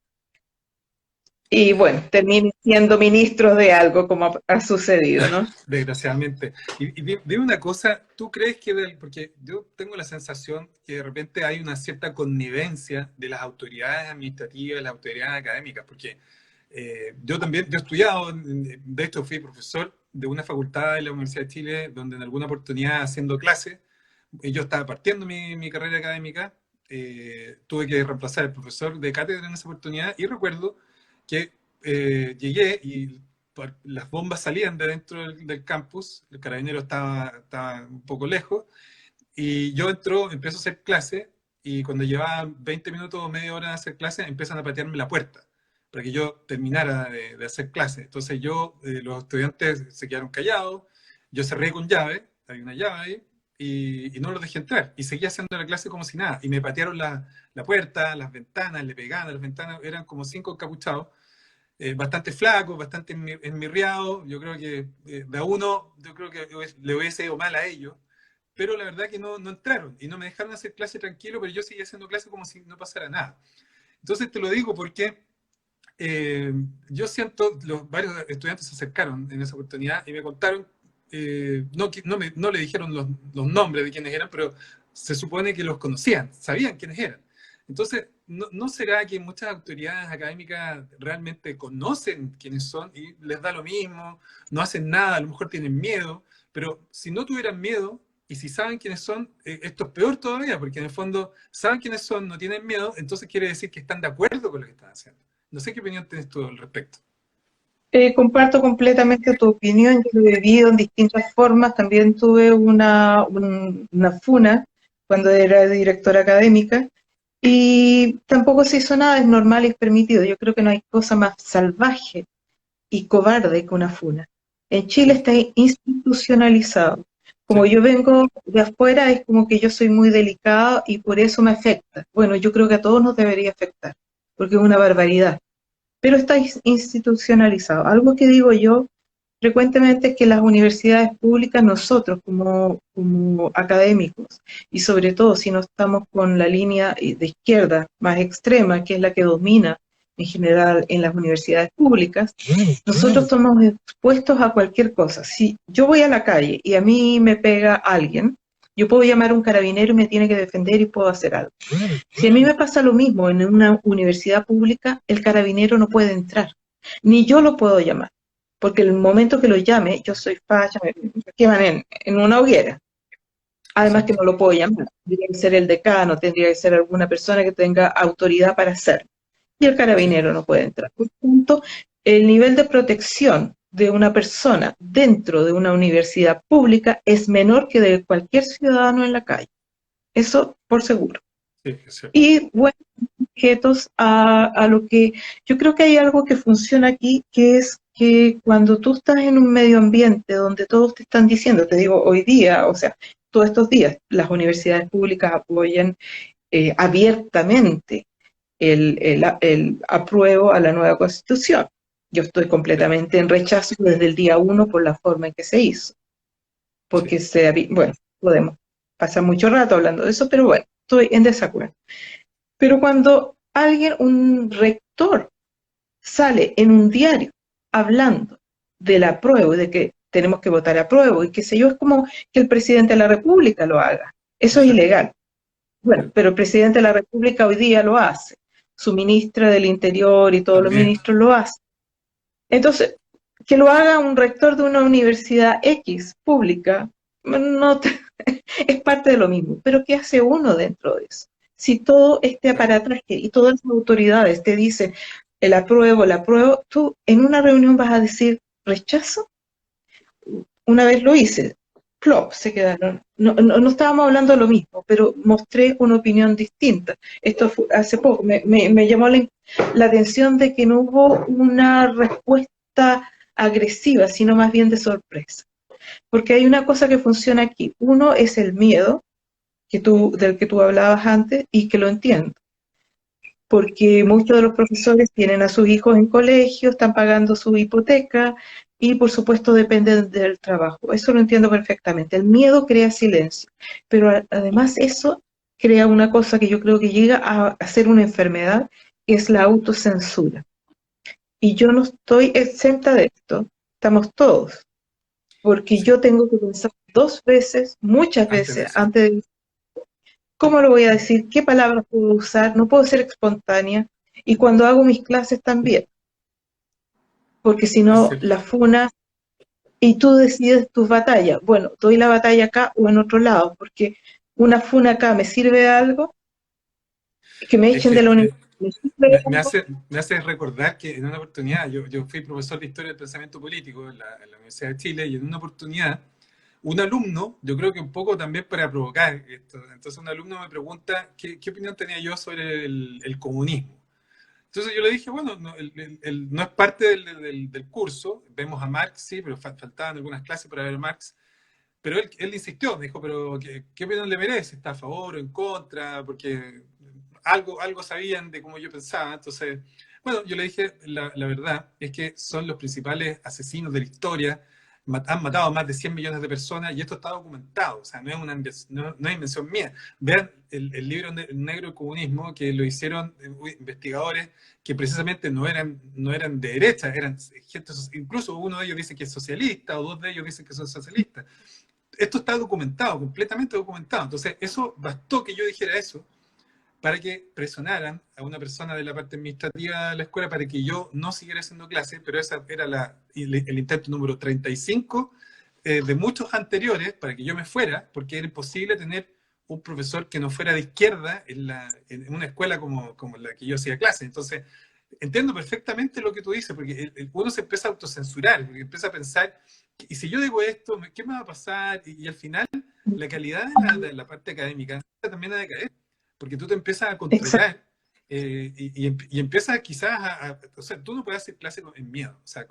y bueno, termine siendo ministro de algo como ha sucedido, ¿no? Desgraciadamente. Y dime una cosa, ¿tú crees que, porque yo tengo la sensación que de repente hay una cierta connivencia de las autoridades administrativas, de las autoridades académicas, porque yo también, yo he estudiado, de hecho fui profesor de una facultad de la Universidad de Chile, donde en alguna oportunidad haciendo clases, yo estaba partiendo mi carrera académica, tuve que reemplazar al profesor de cátedra en esa oportunidad, y recuerdo que llegué y las bombas salían de dentro del campus, el carabinero estaba un poco lejos, y yo empiezo a hacer clase, y cuando llevaba 20 minutos o media hora de hacer clase, empiezan a patearme la puerta para que yo terminara de hacer clase. Entonces los estudiantes se quedaron callados, yo cerré con llave, había una llave ahí, y no los dejé entrar. Y seguía haciendo la clase como si nada. Y me patearon la puerta, las ventanas, le pegaban a las ventanas, eran como 5 encapuchados, bastante flacos, bastante enmirriados. Yo creo que de a uno, yo creo que le hubiese ido mal a ellos, pero la verdad que no entraron y no me dejaron hacer clase tranquilo, pero yo seguía haciendo clase como si no pasara nada. Entonces te lo digo porque yo siento, varios estudiantes se acercaron en esa oportunidad y me contaron, no le dijeron los nombres de quienes eran, pero se supone que los conocían, sabían quiénes eran. Entonces, ¿no será que muchas autoridades académicas realmente conocen quiénes son y les da lo mismo, no hacen nada, a lo mejor tienen miedo, pero si no tuvieran miedo y si saben quiénes son, esto es peor todavía, porque en el fondo saben quiénes son, no tienen miedo, entonces quiere decir que están de acuerdo con lo que están haciendo. No sé qué opinión tienes tú al respecto. Comparto completamente tu opinión, yo lo he vivido en distintas formas, también tuve una funa cuando era directora académica y tampoco se hizo nada, es normal y es permitido, yo creo que no hay cosa más salvaje y cobarde que una funa. En Chile Sí, está institucionalizado. Como sí, yo vengo de afuera, es como que yo soy muy delicado y por eso me afecta. Bueno, yo creo que a todos nos debería afectar, porque es una barbaridad, pero está institucionalizado. Algo que digo yo frecuentemente es que las universidades públicas, nosotros como académicos, y sobre todo si no estamos con la línea de izquierda más extrema, que es la que domina en general en las universidades públicas, nosotros estamos expuestos a cualquier cosa. Si yo voy a la calle y a mí me pega alguien, yo puedo llamar a un carabinero y me tiene que defender y puedo hacer algo. Si a mí me pasa lo mismo en una universidad pública, el carabinero no puede entrar, ni yo lo puedo llamar, porque el momento que lo llame, yo soy facha, me queman en una hoguera. Además que exacto. no lo puedo llamar, tendría que ser el decano, tendría que ser alguna persona que tenga autoridad para hacerlo. Y el Sí, carabinero no puede entrar. Por tanto, el nivel de protección de una persona dentro de una universidad pública es menor que de cualquier ciudadano en la calle. Eso por seguro. sí, es cierto. Y bueno, sujetos a lo que yo creo que hay algo que funciona aquí, que es que cuando tú estás en un medio ambiente donde todos te están diciendo, te digo hoy día, o sea, todos estos días, las universidades públicas apoyan abiertamente el apruebo a la nueva constitución. Yo estoy Sí, completamente en rechazo desde el día 1 por la forma en que se hizo, sí, porque bueno, podemos pasar mucho rato hablando de eso, pero bueno, estoy en desacuerdo. Pero cuando alguien, un rector, sale en un diario hablando del apruebo y de que tenemos que votar apruebo y qué sé yo, es como que el presidente de la República lo haga. Eso es exacto. ilegal. Bueno, Sí, pero el presidente de la República hoy día lo hace. Su ministra del Interior y todos los también. ministros lo hacen. Entonces, que lo haga un rector de una universidad X pública, no te, es parte de lo mismo. Pero ¿qué hace uno dentro de eso? Si todo este Claro. aparataje y todas las autoridades te dicen el apruebo, tú en una reunión vas a decir rechazo. Una vez lo hice, plop, se quedaron. No estábamos hablando de lo mismo, pero mostré una opinión distinta. Esto fue hace poco. Me llamó la atención de que no hubo una respuesta agresiva, sino más bien de sorpresa. Porque hay una cosa que funciona aquí. Uno es el miedo del que tú hablabas antes y que lo entiendo. Porque muchos de los profesores tienen a sus hijos en colegio, están pagando su hipoteca y por supuesto dependen del trabajo. Eso lo entiendo perfectamente. El miedo crea silencio, pero además eso crea una cosa que yo creo que llega a ser una enfermedad, que es la autocensura. Y yo no estoy exenta de esto, estamos todos, porque Sí, yo tengo que pensar 2 veces, muchas antes de veces, decir. antes de cómo lo voy a decir, qué palabras puedo usar, no puedo ser espontánea, y cuando hago mis clases también, porque si Es no, cierto. la funa, y tú decides tus batallas. Bueno, doy la batalla acá o en otro lado, porque una funa acá me sirve de algo, que me Es echen que de la universidad, me sirve de algo. me hace recordar que en una oportunidad, yo fui profesor de Historia del Pensamiento Político en la Universidad de Chile, y en una oportunidad, un alumno, yo creo que un poco también para provocar esto, entonces un alumno me pregunta qué opinión tenía yo sobre el comunismo. Entonces yo le dije, bueno, no, no es parte del curso, vemos a Marx, sí, pero faltaban algunas clases para ver a Marx, pero él insistió, me dijo, pero ¿qué opinión le merece? ¿Está a favor o en contra? Porque algo sabían de cómo yo pensaba. Entonces, bueno, yo le dije, la verdad es que son los principales asesinos de la historia, han matado a más de 100 millones de personas y esto está documentado, o sea, no es una no es invención mía. Vean el libro negro del comunismo que lo hicieron investigadores que precisamente no eran de derecha, eran gente, incluso uno de ellos dice que es socialista o dos de ellos dicen que son socialistas. Esto está documentado, completamente documentado. Entonces, eso bastó que yo dijera eso para que presionaran a una persona de la parte administrativa de la escuela para que yo no siguiera haciendo clases, pero esa era el intento número 35 de muchos anteriores para que yo me fuera, porque era imposible tener un profesor que no fuera de izquierda en una escuela como la que yo hacía clase. Entonces, entiendo perfectamente lo que tú dices, porque uno se empieza a autocensurar, porque empieza a pensar, y si yo digo esto, ¿qué me va a pasar? Y al final, la calidad de la parte académica también ha de caer, porque tú te empiezas a Exacto. controlar y empiezas quizás o sea, tú no puedes hacer clase en miedo, o sea,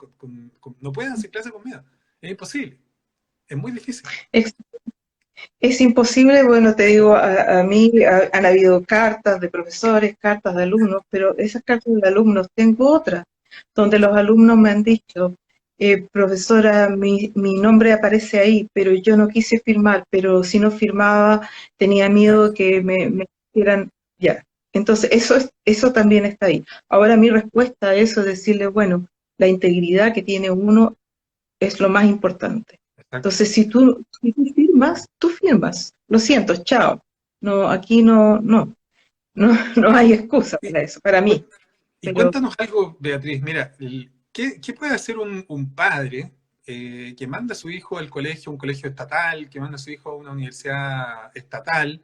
no puedes hacer clase con miedo, es imposible, es muy difícil. Es imposible, bueno, te digo, a mí han habido cartas de profesores, cartas de alumnos, pero esas cartas de alumnos, tengo otras, donde los alumnos me han dicho, profesora, mi nombre aparece ahí, pero yo no quise firmar, pero si no firmaba tenía Claro, miedo que me hicieran, ya. Entonces, eso también está ahí. Ahora mi respuesta a eso es decirle, bueno, la integridad que tiene uno es lo más importante. exacto. Entonces, si tú firmas, tú firmas. Lo siento, chao. No, aquí no hay excusa Y, para eso, para y, mí. y Pero cuéntanos algo, Beatriz, mira, ¿qué puede hacer un padre que manda a su hijo al colegio, un colegio estatal, que manda a su hijo a una universidad estatal?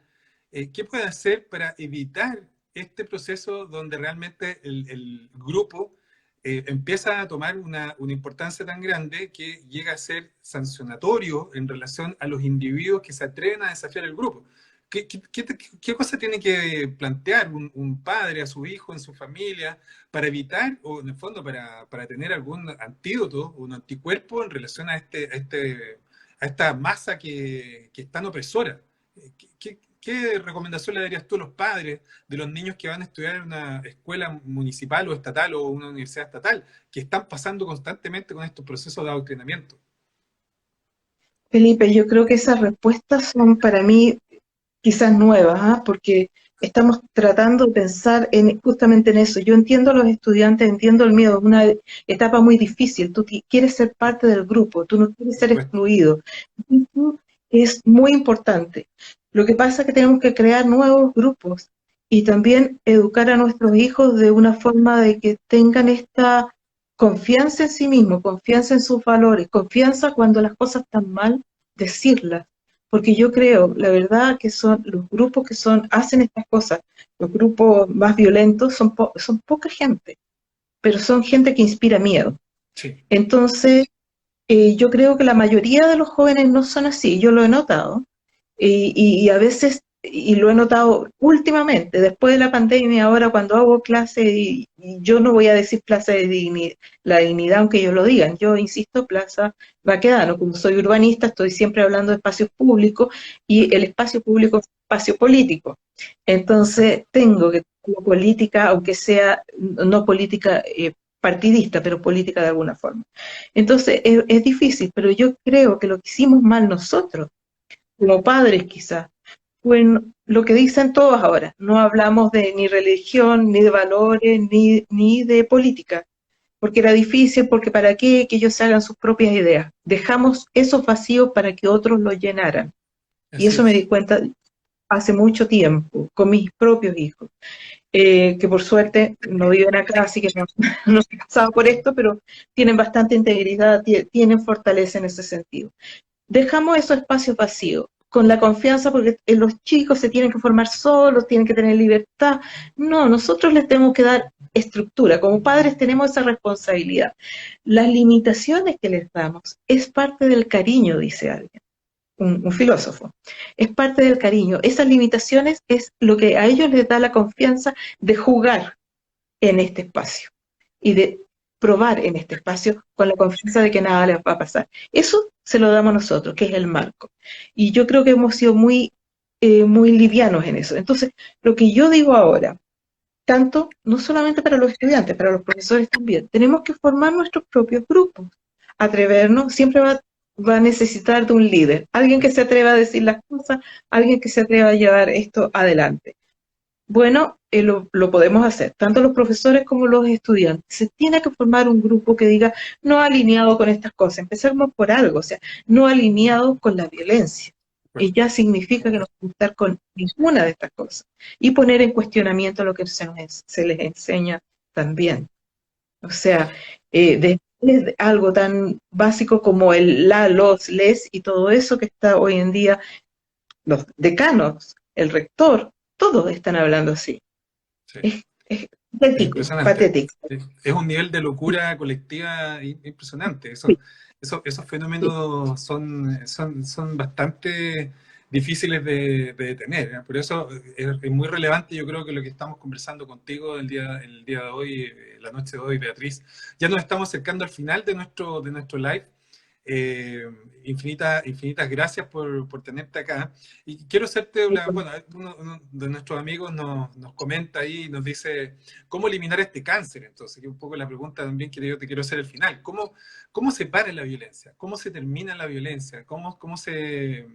¿Qué puede hacer para evitar este proceso donde realmente el grupo empieza a tomar una importancia tan grande que llega a ser sancionatorio en relación a los individuos que se atreven a desafiar el grupo? ¿Qué cosa tiene que plantear un padre a su hijo en su familia para evitar, o en el fondo para tener algún antídoto, un anticuerpo en relación a esta masa que es tan opresora? ¿Qué recomendación le darías tú a los padres de los niños que van a estudiar en una escuela municipal o estatal o una universidad estatal, que están pasando constantemente con estos procesos de adoctrinamiento? Felipe, yo creo que esas respuestas son para mí quizás nuevas, ¿ah? Porque estamos tratando de pensar justamente en eso. Yo entiendo a los estudiantes, entiendo el miedo, es una etapa muy difícil. Tú quieres ser parte del grupo, tú no quieres Por ser supuesto. excluido. Eso es muy importante. Lo que pasa es que tenemos que crear nuevos grupos y también educar a nuestros hijos de una forma de que tengan esta confianza en sí mismos, confianza en sus valores, confianza cuando las cosas están mal, decirlas porque yo creo, la verdad, que son los grupos que hacen estas cosas, los grupos más violentos, son poca gente, pero son gente que inspira miedo. Sí. Entonces, yo creo que la mayoría de los jóvenes no son así, yo lo he notado, y a veces, y lo he notado últimamente, después de la pandemia, ahora cuando hago clases, y yo no voy a decir plaza de la dignidad, aunque ellos lo digan, yo insisto, plaza Baquedano, como soy urbanista, estoy siempre hablando de espacios públicos, y el espacio público es espacio político. Exacto. Entonces, tengo que tener política, aunque sea no política partidista, pero política de alguna forma. Entonces, es difícil, pero yo creo que lo que hicimos mal nosotros, como padres quizás, Bueno, lo que dicen todos ahora, no hablamos de ni religión, ni de valores, ni de política, porque era difícil, porque para qué que ellos se hagan sus propias ideas. Dejamos esos vacíos para que otros los llenaran. Y Así eso me es. di cuenta hace mucho tiempo, con mis propios hijos, que por suerte no viven acá, así que no, no he pasado por esto, pero tienen bastante integridad, tienen fortaleza en ese sentido. Dejamos esos espacios vacíos, con la confianza, porque los chicos se tienen que formar solos, tienen que tener libertad. No, nosotros les tenemos que dar estructura. Como padres tenemos esa responsabilidad. Las limitaciones que les damos es parte del cariño, dice alguien, un filósofo. Es parte del cariño. Esas limitaciones es lo que a ellos les da la confianza de jugar en este espacio y de probar en este espacio con la confianza de que nada les va a pasar. Eso se lo damos nosotros, que es el marco. Y yo creo que hemos sido muy livianos en eso. Entonces, lo que yo digo ahora, tanto, no solamente para los estudiantes, para los profesores también, tenemos que formar nuestros propios grupos, atrevernos, siempre va a necesitar de un líder, alguien que se atreva a decir las cosas, alguien que se atreva a llevar esto adelante. Bueno, lo podemos hacer, tanto los profesores como los estudiantes. Se tiene que formar un grupo que diga, no alineado con estas cosas, empecemos por algo, o sea, no alineado con la violencia. Y ya significa que no vamos a estar con ninguna de estas cosas. Y poner en cuestionamiento lo que se les enseña también. O sea, desde algo tan básico como el la, los, les y todo eso que está hoy en día, los decanos, el rector, todos están hablando así. Sí. Es Es patético, impresionante. patético. Es un nivel de locura colectiva impresionante. Sí, Esos sí. fenómenos son bastante difíciles de detener, ¿eh? Por eso es muy relevante, yo creo que lo que estamos conversando contigo el día de hoy, la noche de hoy, Beatriz. Ya nos estamos acercando al final de nuestro live. Infinitas gracias por tenerte acá. Y quiero hacerte bueno, uno de nuestros amigos nos comenta ahí, nos dice, ¿cómo eliminar este cáncer? Entonces, que es un poco la pregunta también que yo te quiero hacer al final. ¿Cómo se para la violencia? ¿Cómo se termina la violencia? ¿Cómo se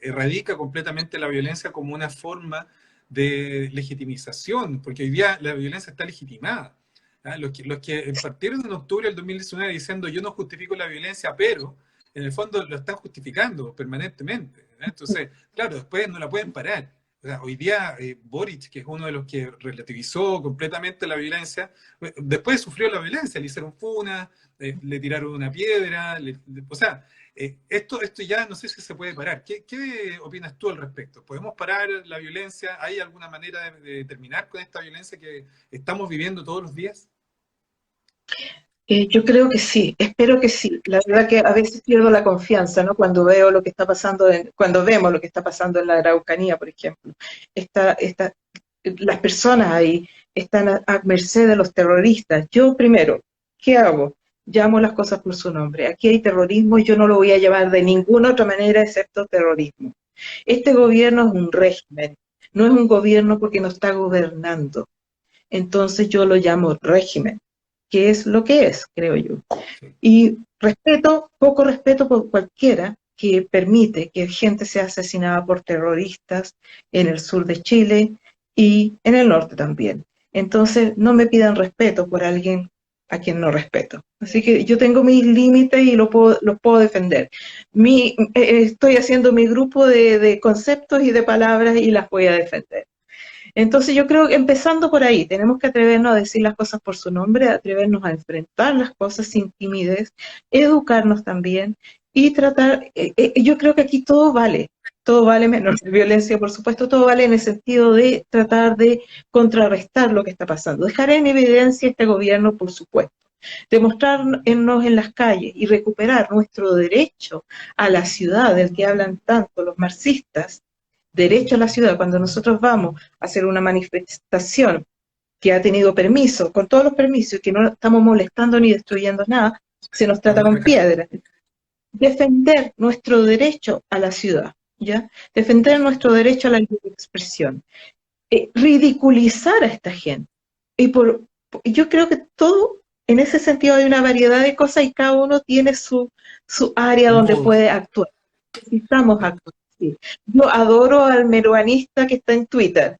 erradica completamente la violencia como una forma de legitimización? Porque hoy día la violencia está legitimada. ¿Ah? Los que partieron en octubre del 2019 diciendo yo no justifico la violencia, pero en el fondo lo están justificando permanentemente. ¿Eh? Entonces, claro, después no la pueden parar. O sea, hoy día Boric, que es uno de los que relativizó completamente la violencia, después sufrió la violencia, le hicieron funa, le tiraron una piedra, o sea, esto ya no sé si se puede parar. ¿Qué opinas tú al respecto? ¿Podemos parar la violencia? ¿Hay alguna manera de terminar con esta violencia que estamos viviendo todos los días? Yo creo que sí, espero que sí. La verdad que a veces pierdo la confianza, ¿no? Cuando veo lo que está pasando, cuando vemos lo que está pasando en la Araucanía, por ejemplo. Esta, las personas ahí están a merced de los terroristas. Yo primero, ¿qué hago? Llamo las cosas por su nombre. Aquí hay terrorismo y yo no lo voy a llamar de ninguna otra manera excepto terrorismo. Este gobierno es un régimen, no es un gobierno porque no está gobernando. Entonces yo lo llamo régimen, que es lo que es, creo yo. Sí. Y respeto, poco respeto por cualquiera que permite que gente sea asesinada por terroristas en el sur de Chile y en el norte también. Entonces, no me pidan respeto por alguien a quien no respeto. Así que yo tengo mis límites y los puedo defender. Estoy haciendo mi grupo de conceptos y de palabras y las voy a defender. Entonces yo creo que empezando por ahí, tenemos que atrevernos a decir las cosas por su nombre, atrevernos a enfrentar las cosas sin timidez, educarnos también y tratar, yo creo que aquí todo vale menos la violencia, por supuesto, todo vale en el sentido de tratar de contrarrestar lo que está pasando, dejar en evidencia este gobierno, por supuesto, demostrarnos en las calles y recuperar nuestro derecho a la ciudad del que hablan tanto los marxistas, derecho a la ciudad, cuando nosotros vamos a hacer una manifestación que ha tenido permiso, con todos los permisos, y que no estamos molestando ni destruyendo nada, se nos trata Vamos a con dejar. piedras. Defender nuestro derecho a la ciudad, ¿ya? Defender nuestro derecho a la libre expresión. Ridiculizar a esta gente. Y yo creo que todo, en ese sentido, hay una variedad de cosas y cada uno tiene su área donde Modos. puede actuar. Necesitamos actuar. decir. Yo adoro al meruanista que está en Twitter,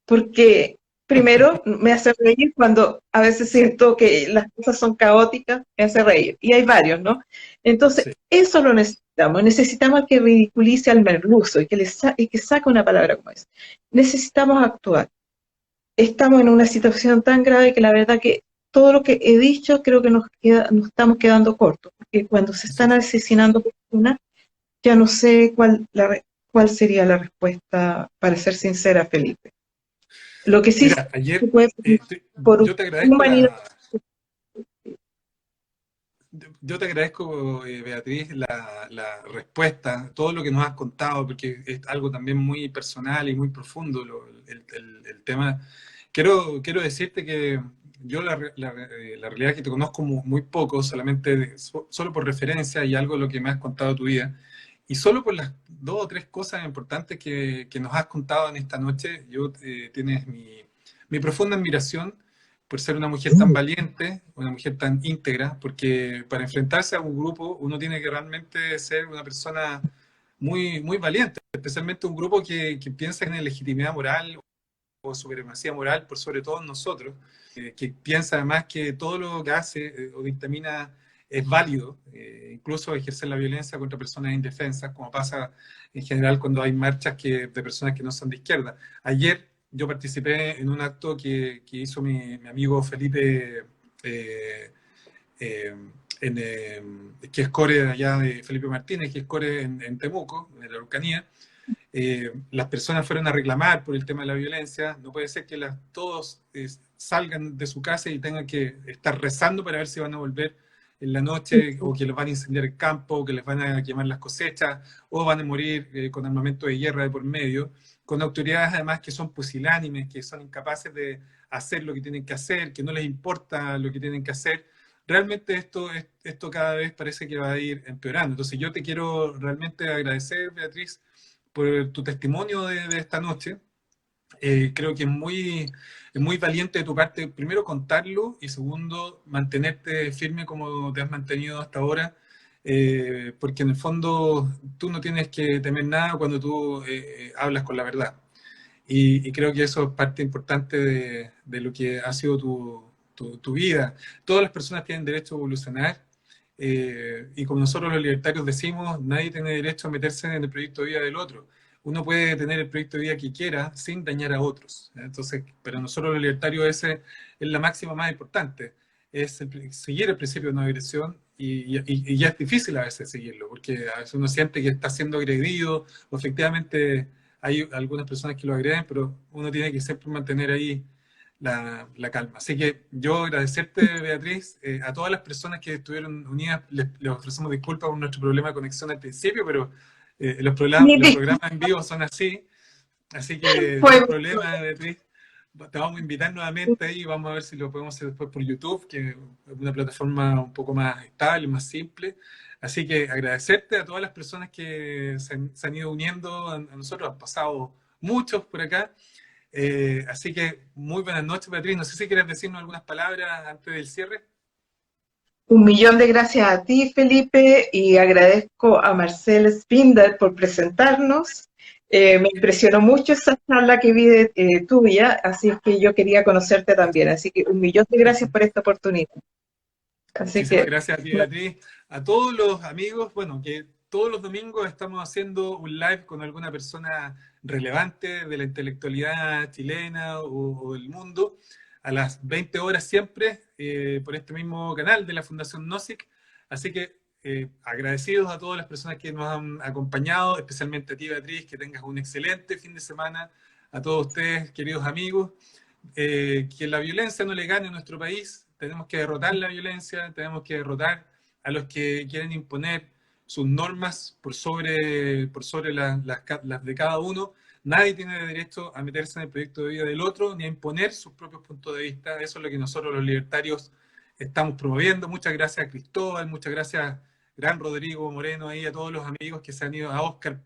porque primero me hace reír cuando a veces siento que las cosas son caóticas, me hace reír. Y hay varios, ¿no? Entonces, Sí, eso lo necesitamos. Necesitamos al que ridiculice al merluzo y que saque una palabra como esa. Necesitamos actuar. Estamos en una situación tan grave que la verdad que todo lo que he dicho creo que nos estamos quedando cortos, porque cuando se eso están sí. asesinando personas, ya no sé cuál sería la respuesta, para ser sincera, Felipe. Lo que sí Mira, se ayer puede por yo te agradezco humanidad. yo te agradezco, Beatriz, la respuesta, todo lo que nos has contado, porque es algo también muy personal y muy profundo el tema. Quiero decirte que yo la realidad es que te conozco muy poco, solamente solo por referencia y algo de lo que me has contado de tu vida. Y solo por las dos o tres cosas importantes que nos has contado en esta noche, tienes mi profunda admiración por ser una mujer tan valiente, una mujer tan íntegra, porque para enfrentarse a un grupo uno tiene que realmente ser una persona muy valiente, especialmente un grupo que piensa en legitimidad moral o supremacía moral por sobre todos nosotros, que piensa además que todo lo que hace o dictamina es válido, incluso ejercer la violencia contra personas indefensas, como pasa en general cuando hay marchas de personas que no son de izquierda. Ayer yo participé en un acto que hizo mi amigo Felipe, eh, eh, que es core de allá de Felipe Martínez, que es core en Temuco, en la Araucanía. Las personas fueron a reclamar por el tema de la violencia. No puede ser que todos salgan de su casa y tengan que estar rezando para ver si van a volver en la noche, o que les van a incendiar el campo, o que les van a quemar las cosechas, o van a morir con armamento de guerra de por medio, con autoridades además que son pusilánimes, que son incapaces de hacer lo que tienen que hacer, que no les importa lo que tienen que hacer. Realmente esto cada vez parece que va a ir empeorando. Entonces yo te quiero realmente agradecer, Beatriz, por tu testimonio de esta noche. Creo que es muy valiente de tu parte, primero contarlo y segundo mantenerte firme como te has mantenido hasta ahora, porque en el fondo tú no tienes que temer nada cuando tú hablas con la verdad. Y creo que eso es parte importante de lo que ha sido tu vida. Todas las personas tienen derecho a evolucionar. Y como nosotros los libertarios decimos, nadie tiene derecho a meterse en el proyecto de vida del otro. Uno puede tener el proyecto de vida que quiera sin dañar a otros. Entonces, pero nosotros los libertarios ese es la máxima más importante, es seguir el principio de no agresión, y ya es difícil a veces seguirlo, porque a veces uno siente que está siendo agredido, o efectivamente hay algunas personas que lo agreden, pero uno tiene que siempre mantener ahí la calma. Así que yo agradecerte, Beatriz, a todas las personas que estuvieron unidas, les ofrecemos disculpas por nuestro problema de conexión al principio, pero los programas en vivo son así, así que no hay Fue, problema, Beatriz. Te vamos a invitar nuevamente ahí, vamos a ver si lo podemos hacer después por YouTube, que es una plataforma un poco más estable, más simple. Así que agradecerte a todas las personas que se han ido uniendo a nosotros, han pasado muchos por acá. Así que muy buenas noches, Beatriz. No sé si quieres decirnos algunas palabras antes del cierre. un millón de gracias a ti, Felipe, y agradezco a Marcel Spinder por presentarnos. Me impresionó mucho esa charla que vi tuya, así es que yo quería conocerte también. Así que un millón de gracias por esta oportunidad. Así Muchísimas que, gracias a ti, Beatriz. A todos los amigos, bueno, que todos los domingos estamos haciendo un live con alguna persona relevante de la intelectualidad chilena o del mundo, a las 20 horas siempre, por este mismo canal de la Fundación NOSIC. Así que agradecidos a todas las personas que nos han acompañado, especialmente a ti, Beatriz, que tengas un excelente fin de semana. A todos ustedes, queridos amigos, que la violencia no le gane a nuestro país. Tenemos que derrotar la violencia, tenemos que derrotar a los que quieren imponer sus normas por sobre las de cada uno. Nadie tiene derecho a meterse en el proyecto de vida del otro, ni a imponer sus propios puntos de vista. Eso es lo que nosotros los libertarios estamos promoviendo. Muchas gracias a Cristóbal, muchas gracias, gran Rodrigo Moreno, ahí, a todos los amigos que se han ido, a Oscar